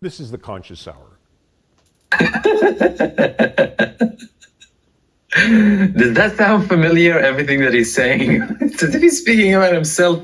This is the Conscious Hour. Does that sound familiar, everything that he's saying? It's as if he's speaking about himself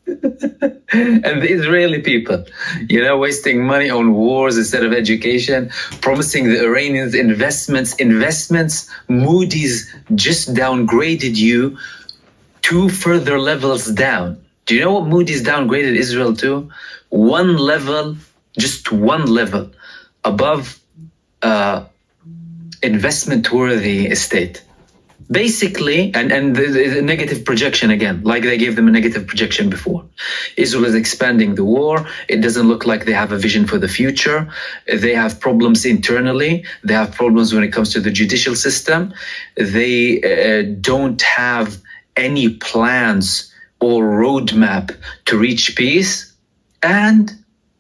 and the Israeli people, wasting money on wars instead of education, promising the Iranians investments. Moody's just downgraded you 2 further levels down. Do you know what Moody's downgraded Israel to? Just one level above investment-worthy estate. Basically, and the negative projection again, like they gave them a negative projection before. Israel is expanding the war. It doesn't look like they have a vision for the future. They have problems internally. They have problems when it comes to the judicial system. They don't have any plans or roadmap to reach peace, and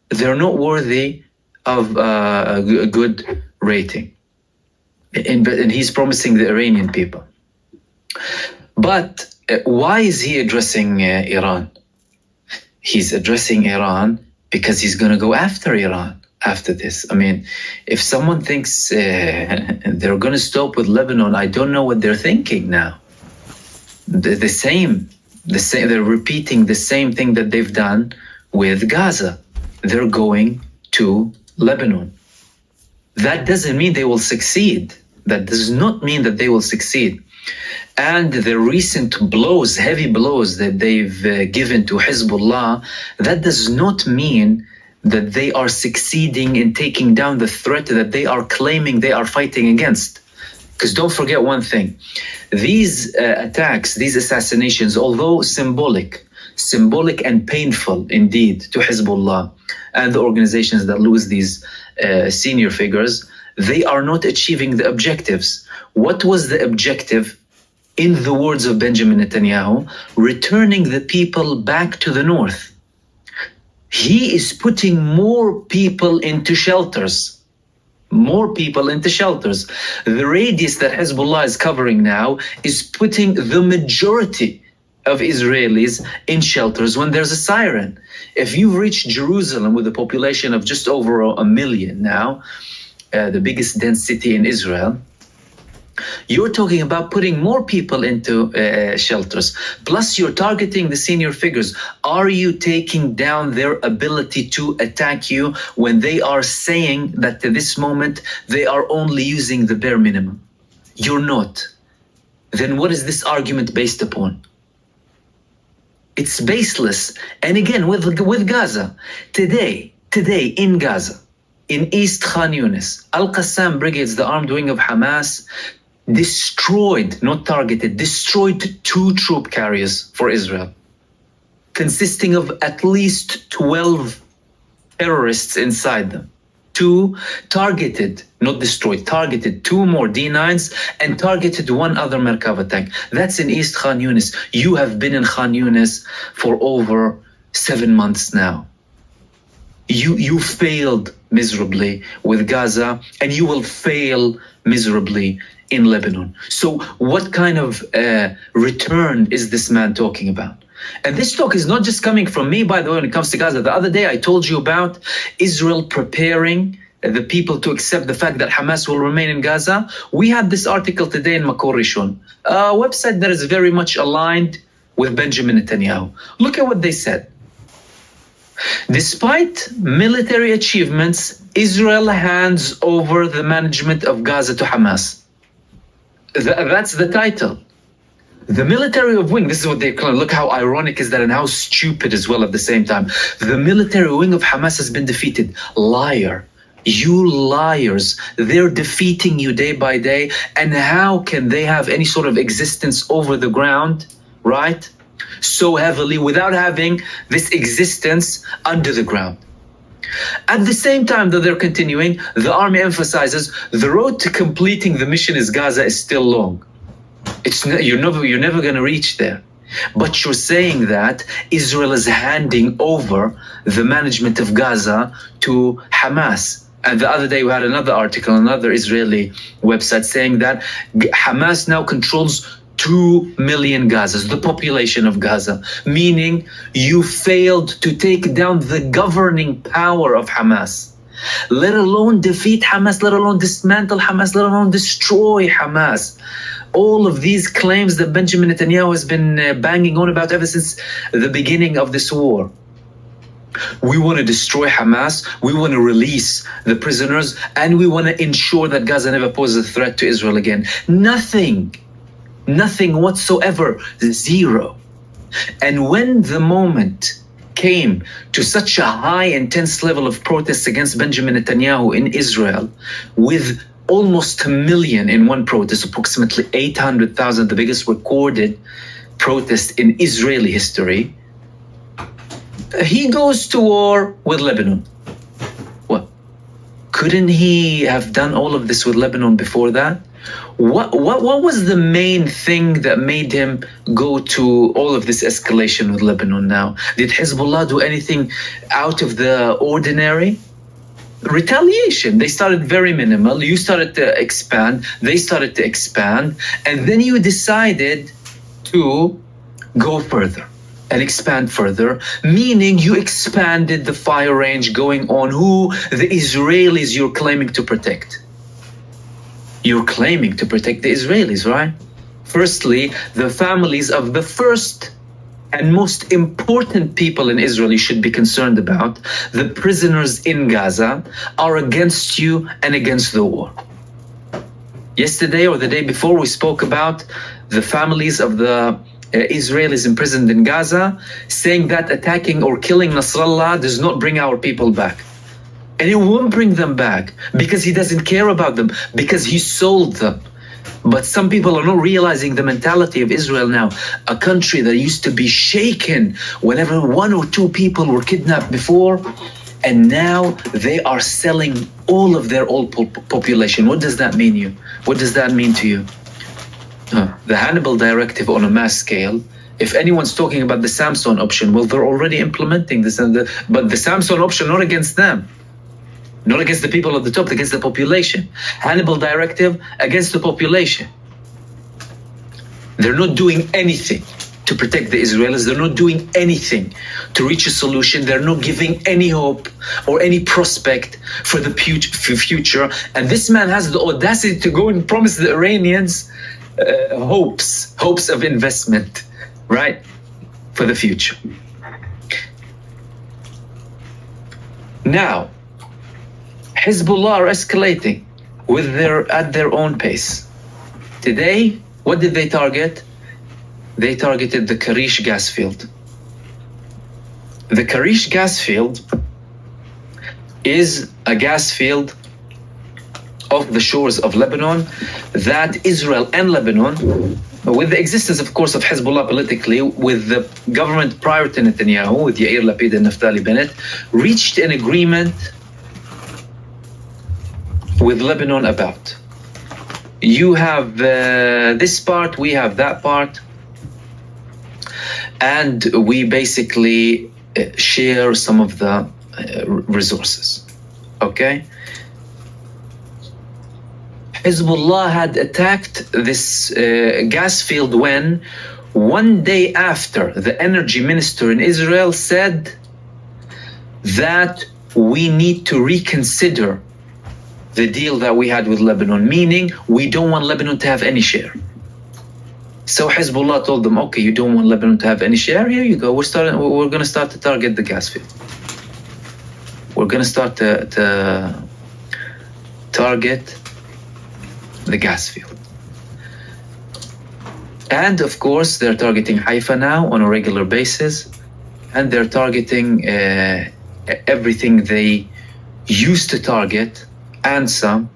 they're not worthy of a good rating. And he's promising the Iranian people. But why is he addressing Iran? He's addressing Iran because he's going to go after Iran after this. I mean, if someone thinks they're going to stop with Lebanon, I don't know what they're thinking now. The same. They're repeating the same thing that they've done with Gaza. They're going to Lebanon. That doesn't mean they will succeed. That does not mean that they will succeed. And the recent blows, heavy blows that they've given to Hezbollah, that does not mean that they are succeeding in taking down the threat that they are claiming they are fighting against. Because don't forget one thing, these attacks, these assassinations, although symbolic and painful indeed to Hezbollah and the organizations that lose these senior figures, they are not achieving the objectives. What was the objective? In the words of Benjamin Netanyahu, returning the people back to the north. He is putting more people into shelters. The radius that Hezbollah is covering now is putting the majority of Israelis in shelters when there's a siren. If you've reached Jerusalem with a population of just over 1 million now, the biggest dense city in Israel, you're talking about putting more people into shelters. Plus, you're targeting the senior figures. Are you taking down their ability to attack you when they are saying that to this moment they are only using the bare minimum? You're not. Then what is this argument based upon? It's baseless. And again, with Gaza, today in Gaza, in East Khan Yunis, Al-Qassam brigades, the armed wing of Hamas, destroyed 2 troop carriers for Israel, consisting of at least 12 terrorists inside them. 2 targeted, not destroyed, targeted 2 more D9s and targeted 1 other Merkava tank. That's in East Khan Yunis. You have been in Khan Yunis for over 7 months now. You failed miserably with Gaza, and you will fail miserably in Lebanon. So what kind of return is this man talking about? And this talk is not just coming from me, by the way, when it comes to Gaza. The other day I told you about Israel preparing the people to accept the fact that Hamas will remain in Gaza. We had this article today in Makor Rishon, a website that is very much aligned with Benjamin Netanyahu. Look at what they said. Despite military achievements, Israel hands over the management of Gaza to Hamas. That's the title. The military wing, this is what they call it. Look how ironic is that and how stupid as well at the same time. The military wing of Hamas has been defeated. Liar. You liars. They're defeating you day by day. And how can they have any sort of existence over the ground, right? So heavily without having this existence under the ground. At the same time that they're continuing, the army emphasizes the road to completing the mission is Gaza is still long. You're never going to reach there. But you're saying that Israel is handing over the management of Gaza to Hamas. And the other day we had another article, another Israeli website saying that Hamas now controls 2 million Gazas, the population of Gaza, meaning you failed to take down the governing power of Hamas. let alone defeat Hamas, let alone dismantle Hamas, let alone destroy Hamas. All of these claims that Benjamin Netanyahu has been banging on about ever since the beginning of this war. We want to destroy Hamas, we want to release the prisoners, and we want to ensure that Gaza never poses a threat to Israel again. Nothing whatsoever, zero. And when the moment came to such a high, intense level of protests against Benjamin Netanyahu in Israel, with almost 1 million in one protest, approximately 800,000, the biggest recorded protest in Israeli history, he goes to war with Lebanon. Well, couldn't he have done all of this with Lebanon before that? What was the main thing that made him go to all of this escalation with Lebanon now? Did Hezbollah do anything out of the ordinary? Retaliation. They started very minimal. You started to expand. They started to expand. And then you decided to go further and expand further, meaning you expanded the fire range going on who the Israelis you're claiming to protect. You're claiming to protect the Israelis, right? Firstly, the families of the first and most important people in Israel you should be concerned about, the prisoners in Gaza, are against you and against the war. Yesterday or the day before, we spoke about the families of the Israelis imprisoned in Gaza, saying that attacking or killing Nasrallah does not bring our people back. And he won't bring them back because he doesn't care about them, because he sold them. But some people are not realizing the mentality of Israel now, a country that used to be shaken whenever 1 or 2 people were kidnapped before, and now they are selling all of their old population. What does that mean you? What does that mean to you? The Hannibal Directive on a mass scale. If anyone's talking about the Samson option, well, they're already implementing this, but the Samson option, not against them. Not against the people at the top, against the population. Hannibal Directive against the population. They're not doing anything to protect the Israelis. They're not doing anything to reach a solution. They're not giving any hope or any prospect for the future. And this man has the audacity to go and promise the Iranians hopes of investment, right, for the future. Now, Hezbollah are escalating at their own pace. Today, what did they target? They targeted the Karish gas field. The Karish gas field is a gas field off the shores of Lebanon that Israel and Lebanon, with the existence, of course, of Hezbollah politically, with the government prior to Netanyahu, with Yair Lapid and Naftali Bennett, reached an agreement with Lebanon about. You have this part, we have that part, and we basically share some of the resources. Okay? Hezbollah had attacked this gas field when, one day after, the energy minister in Israel said that we need to reconsider the deal that we had with Lebanon, meaning we don't want Lebanon to have any share. So Hezbollah told them, okay, you don't want Lebanon to have any share? Here you go. We're going to start to target the gas field. We're going to start to target the gas field. And of course, they're targeting Haifa now on a regular basis, and they're targeting everything they used to target and some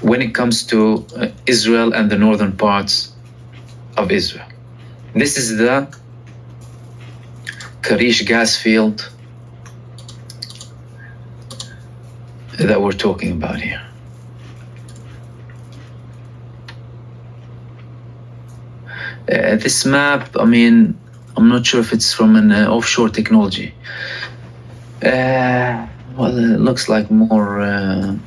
when it comes to Israel and the northern parts of Israel. This is the Karish gas field that we're talking about here. This map, I mean, I'm not sure if it's from an offshore technology. Well, it looks like more, I'm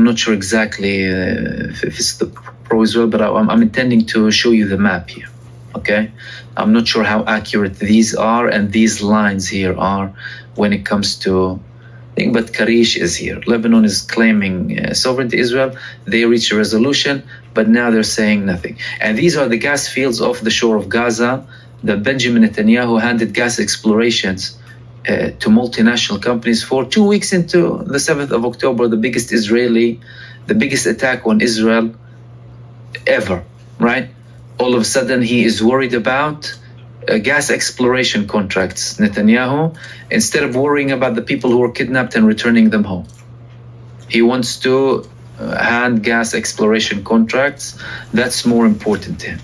not sure exactly if it's the pro-Israel, but I'm intending to show you the map here, okay? I'm not sure how accurate these are and these lines here are when it comes to But Karish is here. Lebanon is claiming sovereignty. Israel, they reached a resolution, but now they're saying nothing. And these are the gas fields off the shore of Gaza. The Benjamin Netanyahu handed gas explorations to multinational companies for 2 weeks into the 7th of October, the biggest attack on Israel ever, right? All of a sudden, he is worried about gas exploration contracts, Netanyahu, instead of worrying about the people who were kidnapped and returning them home. He wants to hand gas exploration contracts. That's more important to him.